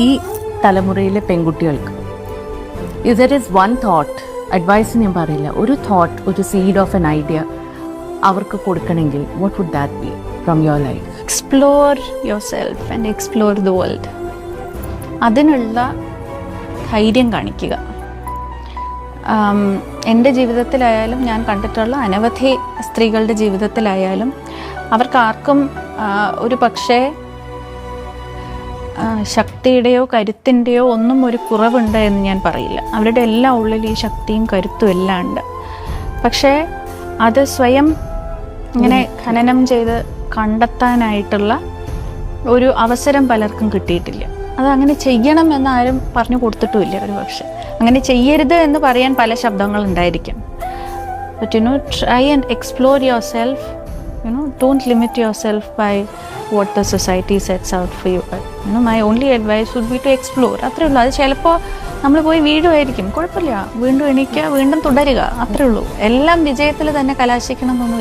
ഈ തലമുറയിലെ പെൺകുട്ടികൾക്ക് if there is one thought, advice ഞാൻ പറയില്ല, ഒരു തോട്ട്, ഒരു സീഡ് ഓഫ് എൻ ഐഡിയ അവർക്ക് കൊടുക്കണമെങ്കിൽ what would that be from your life? Explore your self and explore the world. അതിനുള്ള ധൈര്യം കാണിക്കുക. എൻ്റെ ജീവിതത്തിലായാലും ഞാൻ കണ്ടിട്ടുള്ള അനവധി സ്ത്രീകളുടെ ജീവിതത്തിലായാലും അവർക്കാർക്കും ഒരു പക്ഷേ ശക്തിയുടെയോ കരുത്തിൻ്റെയോ ഒന്നും ഒരു കുറവുണ്ട് എന്ന് ഞാൻ പറയില്ല. അവരുടെ എല്ലാ ഉള്ളിൽ ഈ ശക്തിയും കരുത്തും എല്ലാം ഉണ്ട്. പക്ഷേ അത് സ്വയം ഇങ്ങനെ ഖനനം ചെയ്ത് കണ്ടെത്താനായിട്ടുള്ള ഒരു അവസരം പലർക്കും കിട്ടിയിട്ടില്ല. അത് അങ്ങനെ ചെയ്യണം എന്ന് ആരും പറഞ്ഞു കൊടുത്തിട്ടുമില്ല. ഒരു പക്ഷെ അങ്ങനെ ചെയ്യരുത് എന്ന് പറയാൻ പല ശബ്ദങ്ങളുണ്ടായിരിക്കും. But try and explore your self. Don't limit yourself by what the society sets out for you. But my only advice would be to explore. അത്രേ ഉള്ളൂ. അത് ചിലപ്പോൾ നമ്മൾ പോയി വീഴുമായിരിക്കും, കുഴപ്പമില്ല, വീണ്ടും എണീക്കുക, വീണ്ടും തുടരുക, അത്രേ ഉള്ളൂ. എല്ലാം വിജയത്തിൽ തന്നെ കലാശിക്കണം എന്നൊന്നും